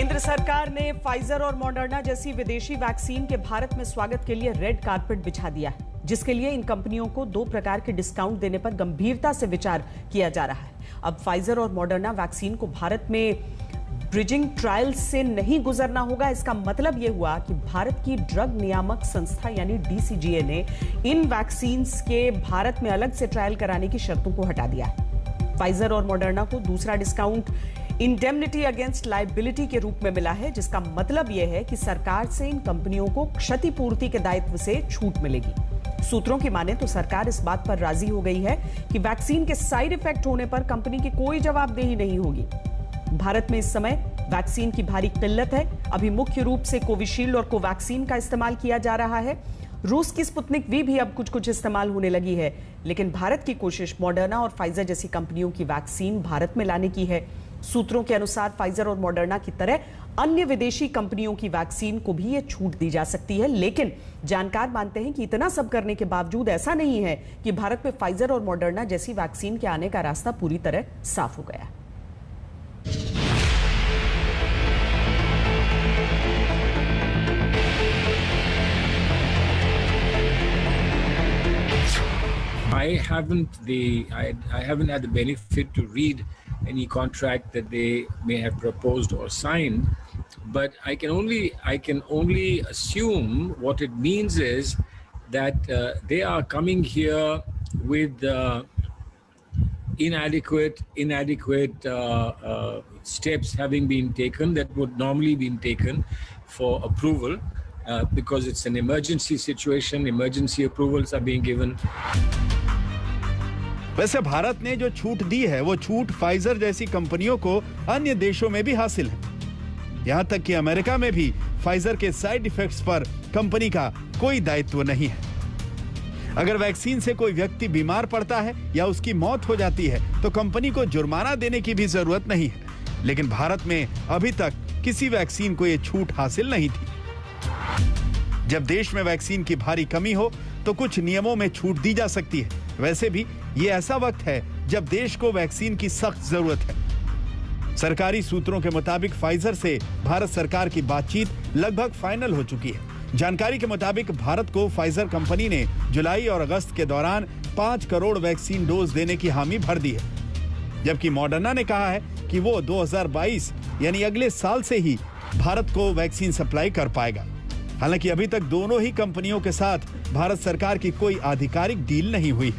केंद्र सरकार ने फाइजर और मॉडर्ना जैसी विदेशी वैक्सीन के भारत में स्वागत के लिए रेड कारपेट बिछा दिया है, जिसके लिए इन कंपनियों को 2 प्रकार के डिस्काउंट देने पर गंभीरता से विचार किया जा रहा है। अब फाइजर और मॉडर्ना वैक्सीन को भारत में ब्रिजिंग ट्रायल से नहीं गुजरना होगा। इसका मतलब यह हुआ कि भारत की ड्रग नियामक संस्था यानी डीसीजीए ने इन वैक्सीन के भारत में अलग से ट्रायल कराने की शर्तों को हटा दिया है। फाइजर और मॉडर्ना को दूसरा डिस्काउंट इंडेमनिटी अगेंस्ट लायबिलिटी के रूप में मिला है, जिसका मतलब यह है कि सरकार से इन कंपनियों को क्षतिपूर्ति के दायित्व से छूट मिलेगी। सूत्रों की माने तो सरकार इस बात पर राजी हो गई है कि वैक्सीन के साइड इफेक्ट होने पर कंपनी की कोई जवाबदेही नहीं होगी। भारत में इस समय वैक्सीन की भारी किल्लत है। अभी मुख्य रूप से कोविशील्ड और कोवैक्सीन का इस्तेमाल किया जा रहा है। रूस की स्पुतनिक वी भी अब कुछ इस्तेमाल होने लगी है, लेकिन भारत की कोशिश मॉडर्ना और फाइजर जैसी कंपनियों की वैक्सीन भारत में लाने की है। सूत्रों के अनुसार फाइजर और मॉडर्ना की तरह अन्य विदेशी कंपनियों की वैक्सीन को भी यह छूट दी जा सकती है, लेकिन जानकार मानते हैं कि इतना सब करने के बावजूद ऐसा नहीं है कि भारत में फाइजर और मॉडर्ना जैसी वैक्सीन के आने का रास्ता पूरी तरह साफ हो गया है। I haven't had the benefit to read any contract that they may have proposed or signed, but I can only assume what it means is that they are coming here with inadequate steps having been taken that would normally been taken for approval, because it's an emergency situation. Emergency approvals are being given. वैसे भारत ने जो छूट दी है वो छूट Pfizer जैसी कंपनियों को अन्य देशों में भी हासिल है। यहां तक कि अमेरिका में भी फाइजर के साइड इफेक्ट्स पर कंपनी का कोई दायित्व नहीं है। अगर वैक्सीन से कोई व्यक्ति बीमार पड़ता है या उसकी मौत हो जाती है तो कंपनी को जुर्माना देने की भी जरूरत नहीं है, लेकिन भारत में अभी तक किसी वैक्सीन को यह छूट हासिल नहीं थी। जब देश में वैक्सीन की भारी कमी हो तो कुछ नियमों में छूट दी जा सकती है। वैसे भी ये ऐसा वक्त है जब देश को वैक्सीन की सख्त जरूरत है। सरकारी सूत्रों के मुताबिक फाइजर से भारत सरकार की बातचीत लगभग फाइनल हो चुकी है। जानकारी के मुताबिक भारत को फाइजर कंपनी ने जुलाई और अगस्त के दौरान 5 करोड़ वैक्सीन डोज देने की हामी भर दी है, जबकि मॉडर्ना ने कहा है कि वो 2022 यानी अगले साल से ही भारत को वैक्सीन सप्लाई कर पाएगा। हालांकि अभी तक दोनों ही कंपनियों के साथ भारत सरकार की कोई आधिकारिक डील नहीं हुई।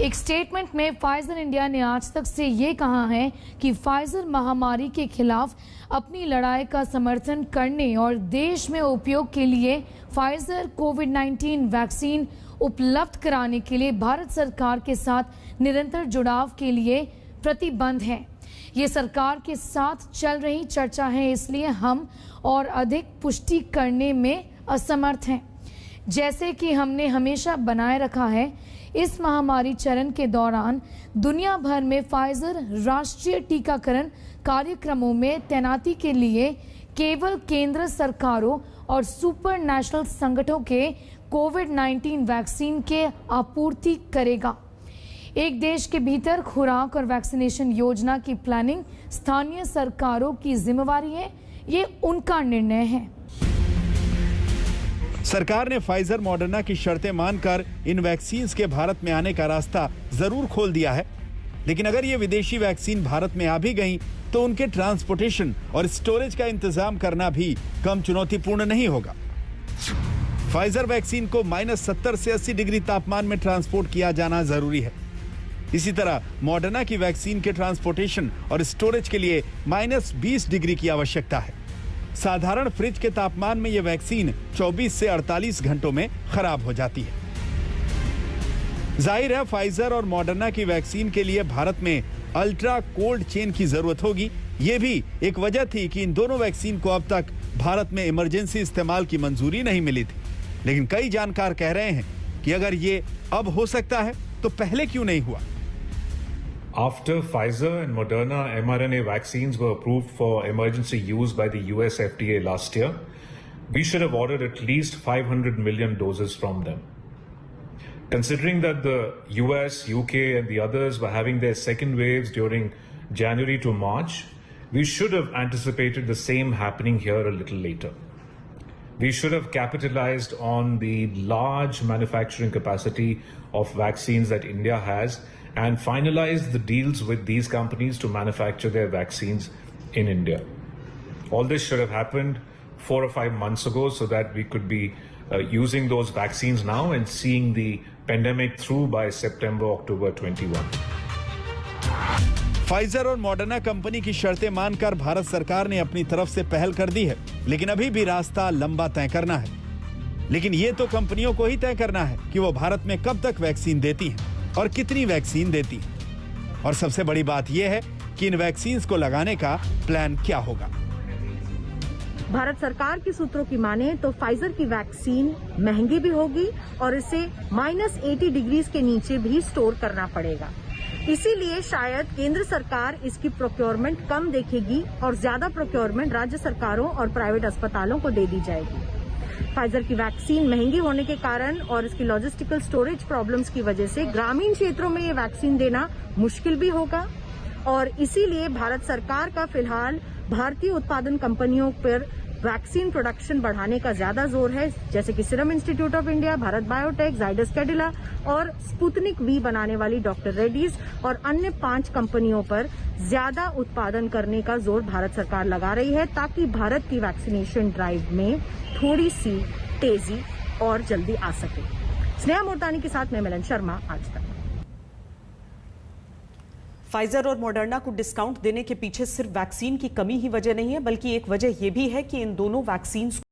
एक स्टेटमेंट में फाइजर इंडिया ने आज तक से ये कहा है कि फाइजर महामारी के खिलाफ अपनी लड़ाई का समर्थन करने और देश में उपयोग के लिए फाइजर कोविड-19 वैक्सीन उपलब्ध कराने के लिए भारत सरकार के साथ निरंतर जुड़ाव के लिए प्रतिबद्ध है। ये सरकार के साथ चल रही चर्चा है, इसलिए हम और अधिक पुष्टि करने में असमर्थ हैं। जैसे कि हमने हमेशा बनाए रखा है, इस महामारी चरण के दौरान दुनिया भर में फाइजर राष्ट्रीय टीकाकरण कार्यक्रमों में तैनाती के लिए केवल केंद्र सरकारों और सुपर नेशनल संगठनों के कोविड-19 वैक्सीन के आपूर्ति करेगा। एक देश के भीतर खुराक और वैक्सीनेशन योजना की प्लानिंग स्थानीय सरकारों की जिम्मेवारी है, ये उनका निर्णय है। सरकार ने फाइजर मॉडर्ना की शर्तें मानकर इन वैक्सीन्स के भारत में आने का रास्ता जरूर खोल दिया है, लेकिन अगर ये विदेशी वैक्सीन भारत में आ भी गई तो उनके ट्रांसपोर्टेशन और स्टोरेज का इंतजाम करना भी कम चुनौतीपूर्ण नहीं होगा। फाइजर वैक्सीन को -70 से 80 डिग्री तापमान में ट्रांसपोर्ट किया जाना जरूरी है। इसी तरह मॉडर्ना की वैक्सीन के ट्रांसपोर्टेशन और स्टोरेज के लिए -20 डिग्री की आवश्यकता है। साधारण फ्रिज के तापमान में यह वैक्सीन 24 से 48 घंटों में खराब हो जाती है। जाहिर है फाइजर और मॉडर्ना की वैक्सीन के लिए भारत में अल्ट्रा कोल्ड चेन की जरूरत होगी। यह भी एक वजह थी कि इन दोनों वैक्सीन को अब तक भारत में इमरजेंसी इस्तेमाल की मंजूरी नहीं मिली थी, लेकिन कई जानकार कह रहे हैं कि अगर ये अब हो सकता है तो पहले क्यों नहीं हुआ। After Pfizer and Moderna mRNA vaccines were approved for emergency use by the US FDA last year, we should have ordered at least 500 million doses from them. Considering that the US, UK and the others were having their second waves during January to March, We should have anticipated the same happening here a little later. We should have capitalized on the large manufacturing capacity of vaccines that India has and finalized the deals with these companies to manufacture their vaccines in India. All this should have happened 4 or 5 months ago so that we could be using those vaccines now and seeing the pandemic through by September, October 21. Pfizer और Moderna company की शर्तें मानकर भारत सरकार ने अपनी तरफ से पहल कर दी है, लेकिन अभी भी रास्ता लंबा तय करना है। लेकिन ये तो कंपनियों को ही तय करना है कि वो भारत में कब तक वैक्सीन देती हैं और कितनी वैक्सीन देती हैं। और सबसे बड़ी बात यह है कि इन वैक्सीन को लगाने का प्लान क्या होगा। भारत सरकार के सूत्रों की माने तो फाइजर की वैक्सीन महंगी भी होगी और इसे -80 डिग्री के नीचे भी स्टोर करना पड़ेगा। इसीलिए शायद केंद्र सरकार इसकी प्रोक्योरमेंट कम देखेगी और ज्यादा प्रोक्योरमेंट राज्य सरकारों और प्राइवेट अस्पतालों को दे दी जाएगी। फाइजर की वैक्सीन महंगी होने के कारण और इसकी लॉजिस्टिकल स्टोरेज प्रॉब्लम्स की वजह से ग्रामीण क्षेत्रों में ये वैक्सीन देना मुश्किल भी होगा और इसीलिए भारत सरकार का फिलहाल भारतीय उत्पादन कंपनियों पर वैक्सीन प्रोडक्शन बढ़ाने का ज्यादा जोर है, जैसे कि serum institute of India, Bharat biotech, Zydus Cadila और स्पुतनिक वी बनाने वाली डॉक्टर रेड्डीज और अन्य 5 कंपनियों पर ज्यादा उत्पादन करने का जोर भारत सरकार लगा रही है ताकि भारत की वैक्सीनेशन ड्राइव में थोड़ी सी तेजी और जल्दी आ सके। स्नेहा मोरतानी के साथ मैं मिलन शर्मा, आज तक। फाइजर और मॉडर्ना को डिस्काउंट देने के पीछे सिर्फ वैक्सीन की कमी ही वजह नहीं है, बल्कि एक वजह यह भी है कि इन दोनों वैक्सीन